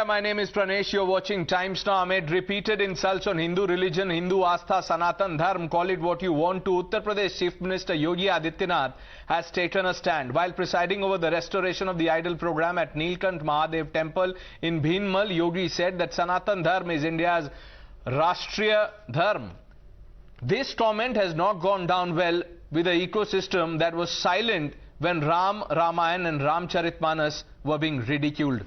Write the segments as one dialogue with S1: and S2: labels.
S1: My name is Pranesh. You're watching Times Now. Amid repeated insults on Hindu religion, Hindu Astha, Sanatan Dharm, call it what you want to, Uttar Pradesh Chief Minister Yogi Adityanath has taken a stand. While presiding over the restoration of the idol program at Neelkant Mahadev Temple in Bhinmal, Yogi said that Sanatan Dharm is India's Rashtriya Dharm. This comment has not gone down well with the ecosystem that was silent when Ram, Ramayana and Ramcharitmanas were being ridiculed.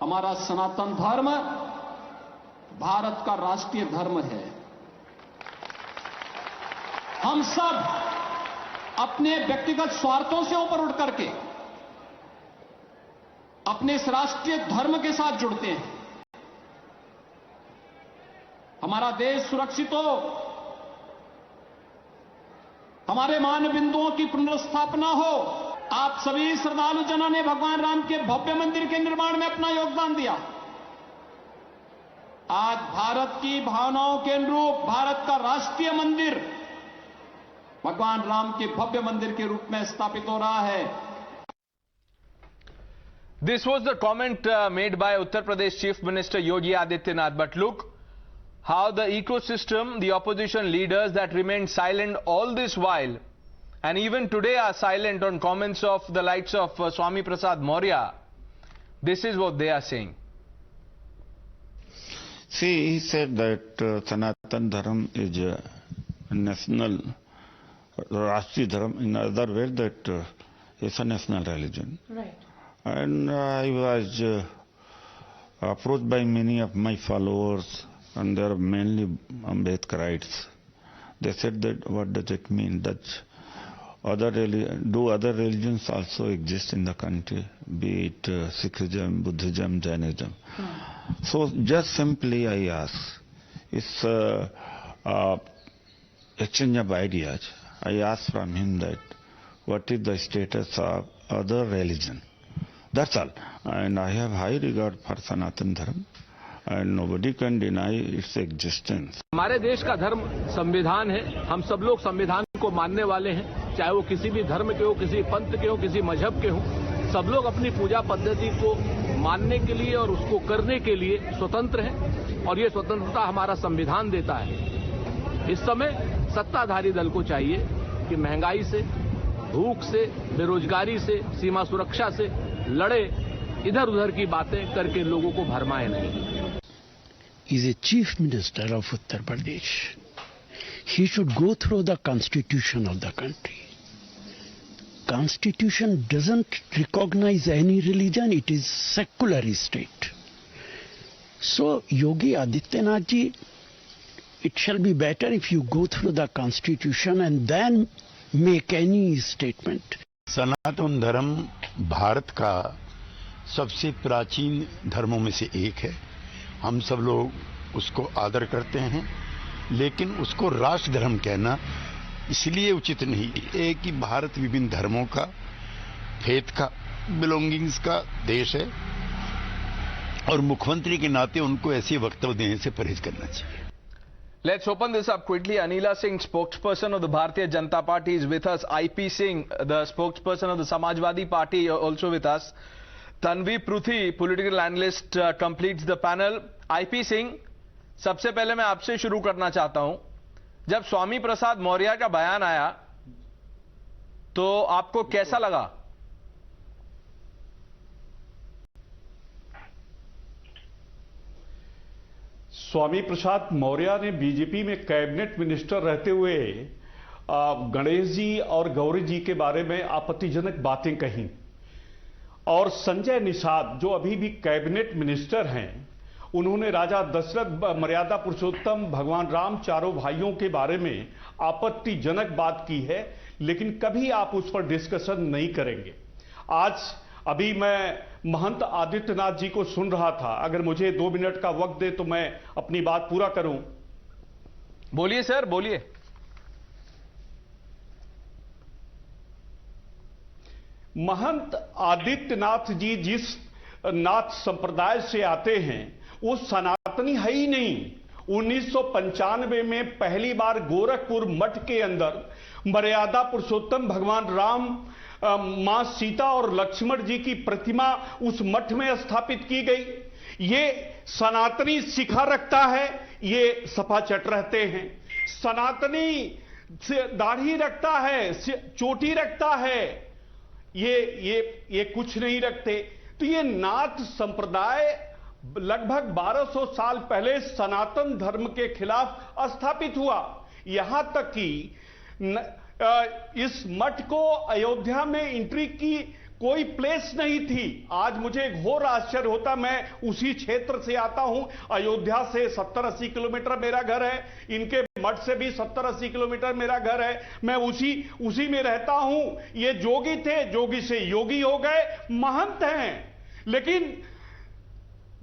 S2: हमारा सनातन धर्म भारत का राष्ट्रीय धर्म है। हम सब अपने व्यक्तिगत स्वार्थों से ऊपर उठ करके अपने इस राष्ट्रीय धर्म के साथ जुड़ते हैं। हमारा देश सुरक्षित हो, हमारे मान बिंदुओं की पुनर्स्थापना हो। आप सभी श्रद्धालु जनों ने भगवान राम के भव्य मंदिर के निर्माण में अपना योगदान दिया। आज भारत की भावनाओं के अनुरूप भारत का राष्ट्रीय मंदिर भगवान राम के भव्य मंदिर के रूप में स्थापित हो रहा है।
S1: This was the comment made by Uttar Pradesh Chief Minister Yogi Adityanath. But look how the ecosystem, the opposition leaders that remained silent all this while, and even today are silent on comments of the likes of Swami Prasad Maurya. This is what they are saying.
S3: See, he said that Sanatan Dharm is a national, Rashtriya Dharm. In other words, that it's a national religion. Right. And I was approached by many of my followers, and they are mainly Ambedkarites. They said that, what does it mean? That do other religions also exist in the country, be it Sikhism, Buddhism, Jainism? So just simply I ask, it's exchange of ideas. I asked from him that what is the status of other religion? That's all. And I have high regard for Sanatan Dharma, and nobody can deny its existence.
S4: हमारे देश का धर्म संविधान है। हम सब लोग संविधान को मानने वाले हैं, चाहे वो किसी भी धर्म के हो, किसी पंथ के हो, किसी मजहब के हो। सब लोग अपनी पूजा पद्धति को मानने के लिए और उसको करने के लिए स्वतंत्र हैं, और ये स्वतंत्रता हमारा संविधान देता है। इस समय सत्ताधारी दल को चाहिए कि महंगाई से, भूख से, बेरोजगारी से, सीमा सुरक्षा से लड़े, इधर उधर की बातें करके लोगों को भरमाए नहीं।
S5: Is a chief minister of Uttar Pradesh. He should go through the constitution of the country. Constitution doesn't recognize any religion. It is secular state. So Yogi Adityanath ji, it shall be better if you go through the constitution and then make any statement.
S6: सनातन धर्म भारत का सबसे प्राचीन धर्मों में से एक है। हम सब लोग उसको आदर करते हैं, लेकिन उसको राष्ट्र धर्म कहना इसलिए उचित नहीं है कि भारत विभिन्न धर्मों का, फेथ का, बिलोंगिंग्स का देश है, और मुख्यमंत्री के नाते उनको ऐसे वक्तव्य देने से परहेज करना चाहिए।
S1: Let's open this up quickly. Anila Singh, spokesperson of the Bharatiya Janata Party, is with us. IP Singh, the spokesperson of the Samajwadi Party, also with us. Tanvi Pruthi, political analyst, completes the panel. IP Singh, सबसे पहले मैं आपसे शुरू करना चाहता हूं। जब स्वामी प्रसाद मौर्य का बयान आया तो आपको कैसा लगा?
S7: स्वामी प्रसाद मौर्य ने बीजेपी में कैबिनेट मिनिस्टर रहते हुए गणेश जी और गौरी जी के बारे में आपत्तिजनक बातें कही, और संजय निषाद जो अभी भी कैबिनेट मिनिस्टर हैं, उन्होंने राजा दशरथ, मर्यादा पुरुषोत्तम, भगवान राम, चारों भाइयों के बारे में आपत्तिजनक बात की है, लेकिन कभी आप उस पर डिस्कशन नहीं करेंगे। आज अभी मैं महंत आदित्यनाथ जी को सुन रहा था। अगर मुझे 2 मिनट का वक्त दे तो मैं अपनी बात पूरा करूं।
S1: बोलिए सर, बोलिए।
S7: महंत आदित्यनाथ जी जिस नाथ संप्रदाय से आते हैं वो सनातनी है ही नहीं। 1995 में पहली बार गोरखपुर मठ के अंदर मर्यादा पुरुषोत्तम भगवान राम मां सीता और लक्ष्मण जी की प्रतिमा उस मठ में स्थापित की गई। ये सनातनी शिखा रखता है, ये सपा चट रहते हैं। सनातनी दाढ़ी रखता है, चोटी रखता है, ये कुछ नहीं रखते। तो ये नाथ संप्रदाय लगभग 1200 साल पहले सनातन धर्म के खिलाफ स्थापित हुआ। यहां तक कि इस मठ को अयोध्या में एंट्री की कोई प्लेस नहीं थी। आज मुझे घोर आश्चर्य होता, मैं उसी क्षेत्र से आता हूं, अयोध्या से 70-80 किलोमीटर मेरा घर है, इनके मठ से भी 70-80 किलोमीटर मेरा घर है, मैं उसी में रहता हूं। ये जोगी थे, जोगी से योगी हो गए, महंत हैं। लेकिन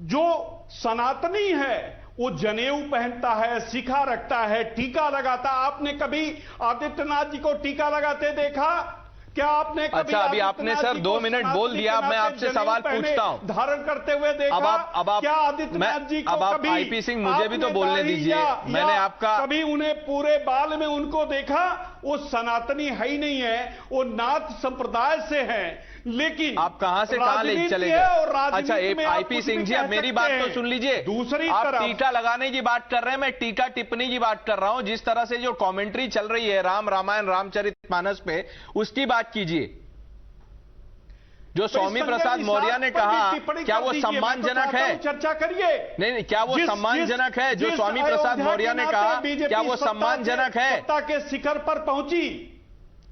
S7: जो सनातनी है वो जनेऊ पहनता है, शिखा रखता है, टीका लगाता। आपने कभी आदित्यनाथ जी को टीका लगाते देखा? क्या आपने कभी?
S1: अच्छा, अभी आपने सर 2 मिनट बोल दिया, मैं आपसे सवाल पूछता हूं।
S7: धारण करते हुए देखा?
S1: अब आप
S7: क्या आदित्यनाथ जी को
S1: अब आप
S7: कभी?
S1: आईपी सिंह, मुझे भी तो बोलने दीजिए। मैंने आपका
S7: कभी उन्हें पूरे बाल में उनको देखा? वो सनातनी है ही नहीं है, वो नाथ संप्रदाय से है। लेकिन
S1: आप कहां से कहां ले चले गए? अच्छा, आईपी सिंह जी, अब मेरी बात तो सुन लीजिए।
S7: दूसरी
S1: आप
S7: तरफ
S1: टीका लगाने की बात कर रहे हैं, मैं टीका टिप्पणी की बात कर रहा हूं। जिस तरह से जो कमेंट्री चल रही है रामायण रामचरितमानस पे, उसकी बात कीजिए। जो स्वामी प्रसाद मौर्य ने कहा, क्या वो सम्मानजनक है?
S7: चर्चा करिए।
S1: नहीं, क्या वो सम्मानजनक है जो स्वामी प्रसाद मौर्य ने कहा? क्या वो सम्मानजनक है?
S7: सत्ता के शिखर पर पहुंची।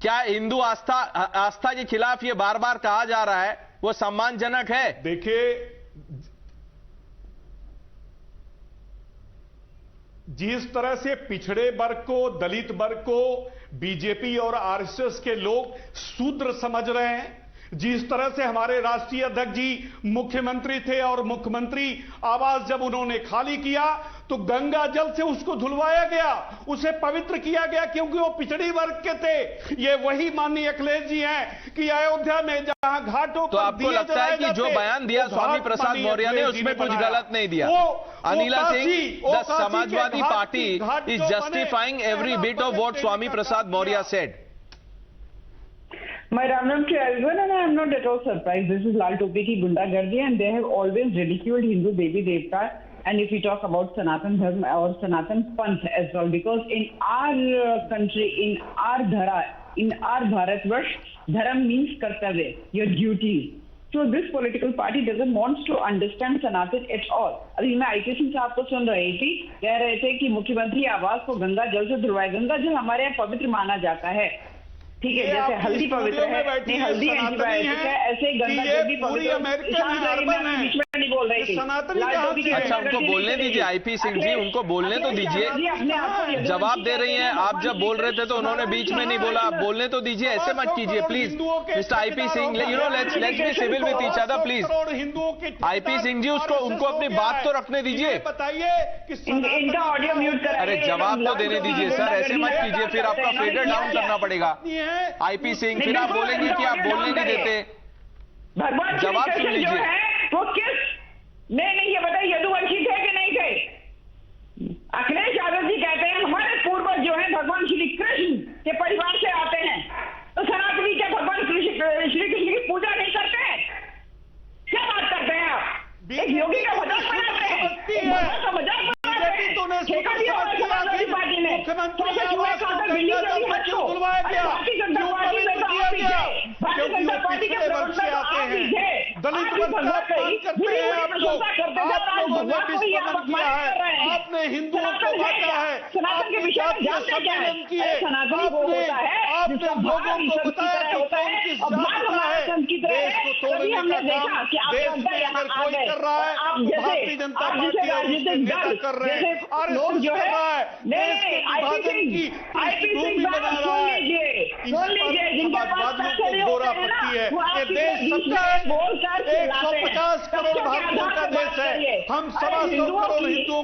S1: क्या हिंदू आस्था के खिलाफ ये बार बार कहा जा रहा है, वो सम्मानजनक है?
S7: देखिए, जिस तरह से पिछड़े वर्ग को, दलित वर्ग को बीजेपी और आरएसएस के लोग शूद्र समझ रहे हैं, जिस तरह से हमारे राष्ट्रीय अध्यक्ष जी मुख्यमंत्री थे और मुख्यमंत्री आवास जब उन्होंने खाली किया तो गंगा जल से उसको धुलवाया गया, उसे पवित्र किया गया, क्योंकि वो पिछड़ी वर्ग के थे। ये वही माननीय अखिलेश जी हैं कि अयोध्या में जहां घाटों
S1: तो आपको लगता है कि जो बयान दिया स्वामी प्रसाद मौर्य ने उसमें कुछ गलत नहीं दिया? Anila Singh, the Samajwadi party is justifying every bit of what Swami Prasad Maurya said.
S8: My Ram Ram to everyone, and I am not at all surprised. This is Lal Tope ki Gundagardi, and they have always ridiculed Hindu Devi Devta. And if we talk about Sanatan Dharma or Sanatan Panth as well, because in our country, in our dhara, in our Bharatvarsh, dharam means kartavya, your duties. So this political party doesn't want to understand Sanatan at all. अभी मैं IP Singh साहब को सुन रही थी, कह रहे थे कि मुख्यमंत्री आवास को गंगा जल से धुलवाए। गंगा जल हमारे यहाँ पवित्र माना जाता है, ठीक है, जैसे हल्दी पवित्र है, नहीं हल्दी एंटीबायोटिक है, ऐसे गंगा जल भी पवित्र। बीच में नहीं बोल रही थी।
S1: अच्छा, उनको बोलने दीजिए आईपी सिंह जी, उनको बोलने तो दीजिए। जवाब दे रही हैं आप। जब बोल रहे थे तो उन्होंने बीच में नहीं बोला, आप बोलने तो दीजिए, ऐसे मत कीजिए please mister IP Singh. You know, let's be civil with each other please. IP Singh ji, उनको अपनी बात तो रखने दीजिए।
S8: बताइए इनका ऑडियो म्यूट करा।
S1: अरे जवाब तो देने दीजिए सर, ऐसे मत कीजिए, फिर आपका फेडर डाउन करना पड़ेगा। आईपी सिंह, फिर आप बोलेंगे कि आप बोलने नहीं देते।
S8: भगवान
S1: जवाब सुन लीजिए।
S8: वो किस नहीं, ये बताइए यदुवंशी थे कि नहीं थे? अखिलेश यादव जी कहते हैं हमारे पूर्वज जो है भगवान श्री कृष्ण के परिवार से आते हैं, तो सनातनी क्या भगवान श्री कृष्ण की पूजा नहीं करते हैं? क्या बात करते हैं आप? एक योगी का मजाक बनाते हैं, भगवान का मजाक बनाते हैं। ठेका दिया समाजवादी पार्टी ने, भारतीय जनता पार्टी में तो आप ही थे, भारतीय जनता पार्टी के प्रवक्ता तो आप ही थे।
S7: दलित भगवान करते हैं आप लोग, आप लोगों ने विस्फोटन किया है, आपने हिंदुओं को बांटा है,
S8: सनातन के विषय में जानते क्या है? सनातनी वो होता है
S7: आपने लोगों को बताया कि कौन किस जात का है। देश को तोड़ने का काम देश में अगर कोई कर रहा है, भारतीय जनता पार्टी और उसके नेता कर रहे हैं, आरएसएस कर रहा है, देश के विभाजन की भूमि बना रहा है। इन समाजवादियों को गोरा पट्टी है। ये देश सबका है, 150 करोड़ भारतीयों का देश है। हम 125 करोड़ हिंदुओं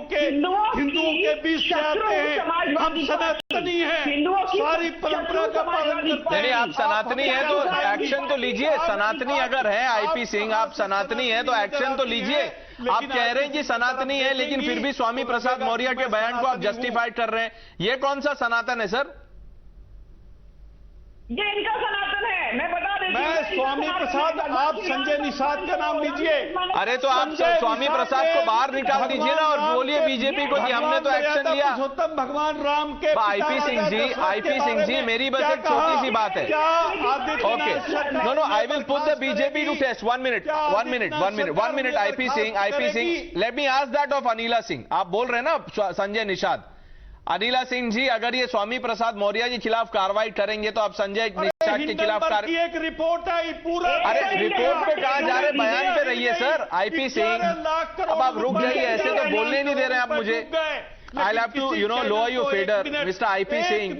S7: के बीच से आते हैं, हम सनातनी हैं, सारी परंपरा का पालन करते हैं।
S1: नहीं, आप सनातनी हैं तो एक्शन तो लीजिए। सनातनी अगर है आईपी सिंह, आप सनातनी हैं तो एक्शन तो लीजिए। आप कह रहे हैं कि सनातनी है, लेकिन फिर भी स्वामी प्रसाद मौर्य के बयान को आप जस्टिफाइड कर रहे हैं। ये कौन सा सनातन है सर?
S8: ये इनका सनातन है, मैं बता देती
S7: मैं स्वामी प्रसाद, आप संजय निषाद का नाम लीजिए।
S1: अरे तो आप स्वामी प्रसाद को बाहर निकाल दीजिए ना और बोलिए बीजेपी को कि हमने तो एक्शन लिया।
S7: पुरुषोत्तम भगवान राम के
S1: आईपी सिंह जी मेरी बस एक छोटी सी बात है। Okay, no, I will put the BJP to test. 1 minute. IP Singh, let me ask that of Anila Singh. आप बोल रहे हैं ना संजय निषाद, अनिला सिंह जी अगर ये स्वामी प्रसाद मौर्य के खिलाफ कार्रवाई करेंगे तो आप संजय निषाद के खिलाफ
S7: एक रिपोर्ट आई पूरा।
S1: अरे रिपोर्ट पे कहां जा रहे, बयान पे रहिए सर। आईपी सिंह अब आप रुक जाइए, ऐसे तो बोलने ही नहीं दे रहे आप मुझे। I'll have to, lower your fader, Mr. IP Singh.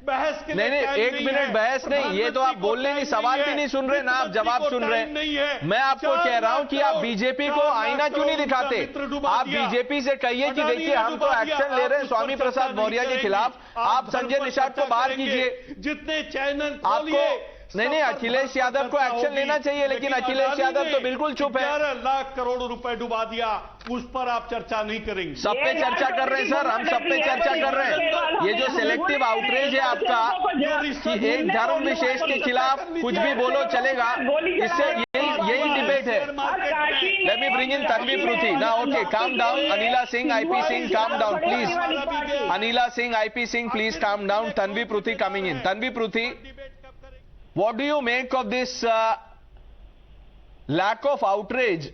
S1: नहीं, 1 मिनट बहस नहीं, ये तो आप बोलने नहीं, सवाल भी नहीं सुन रहे ना आप जवाब सुन रहे हैं। मैं आपको कह रहा हूं कि आप बीजेपी को आईना क्यों नहीं दिखाते। आप बीजेपी से कहिए कि देखिए हम तो एक्शन ले रहे हैं स्वामी प्रसाद मौर्य के खिलाफ, आप संजय निषाद को बाहर कीजिए।
S7: जितने चैनल
S1: आपको नहीं, अखिलेश यादव को एक्शन लेना चाहिए, लेकिन अखिलेश यादव तो बिल्कुल चुप है।
S7: 11 लाख करोड़ रुपए डुबा दिया, उस पर आप चर्चा नहीं करेंगे।
S1: सब पे चर्चा कर रहे हैं सर, हम सब पे चर्चा कर रहे हैं। ये जो सिलेक्टिव आउटरीच है आपका कि एक धर्म विशेष के खिलाफ कुछ भी बोलो चलेगा, इससे यही डिबेट है। Let me bring in Tanvi Prithvi ना। Okay, calm down. Anila Singh, IP Singh, calm down please. Anila Singh, IP Singh, please calm down. Tanvi Prithvi coming in. Tanvi Prithvi, what do you make of this lack of outrage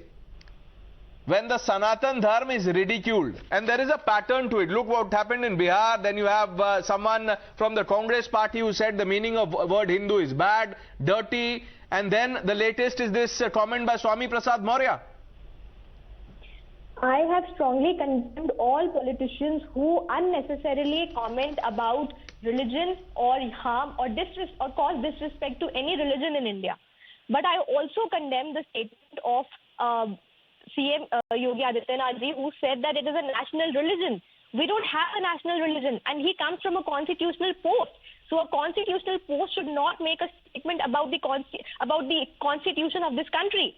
S1: when the Sanatan Dharma is ridiculed? And there is a pattern to it. Look what happened in Bihar. Then you have someone from the Congress party who said the meaning of word Hindu is bad, dirty. And then the latest is this comment by Swami Prasad Maurya.
S9: I have strongly condemned all politicians who unnecessarily comment about religion or harm or cause disrespect to any religion in India. But I also condemn the statement of CM Yogi Adityanath ji, who said that it is a national religion. We don't have a national religion, and he comes from a constitutional post. So a constitutional post should not make a statement about the constitution of this country.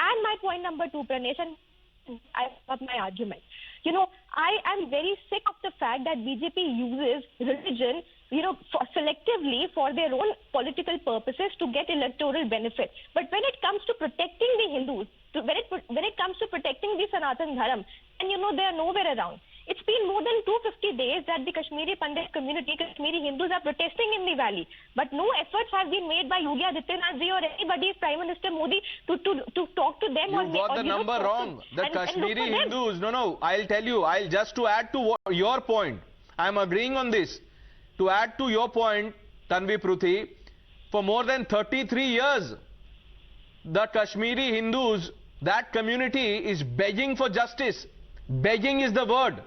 S9: And my point number 2, Pranesh, and I have my argument. I am very sick of the fact that BJP uses religion, selectively for their own political purposes to get electoral benefit. But when it comes to protecting the Hindus, when it comes to protecting the Sanatan Dharma, and they are nowhere around. It's been more than 250 days that the Kashmiri Pandit community, Kashmiri Hindus are protesting in the valley. But no efforts have been made by Yogi Adityanath ji or anybody, Prime Minister Modi, to talk to them.
S1: You got the number wrong. The Kashmiri Hindus, no, I'll tell you, just to add to your point, I'm agreeing on this. To add to your point, Tanvi Pruthi, for more than 33 years, the Kashmiri Hindus, that community is begging for justice. Begging is the word.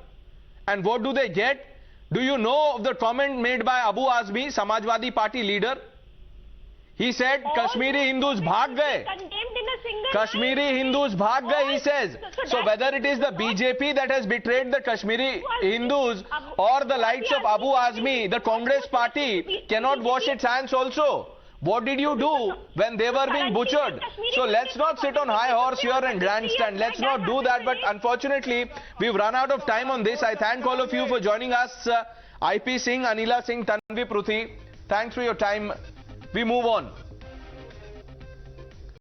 S1: And what do they get? Do you know of the comment made by Abu Azmi, Samajwadi Party leader? He said, Kashmiri Hindus bhag gaye. Kashmiri Hindus bhag gaye, he says. So whether it is the BJP that has betrayed the Kashmiri Hindus or the likes of Abu Azmi, the Congress party cannot wash its hands also. What did you do when they were being butchered? So let's not sit on high horse here and grandstand. Let's not do that. But unfortunately, we've run out of time on this. I thank all of you for joining us. IP Singh, Anila Singh, Tanvi Pruthi. Thanks for your time. We move on.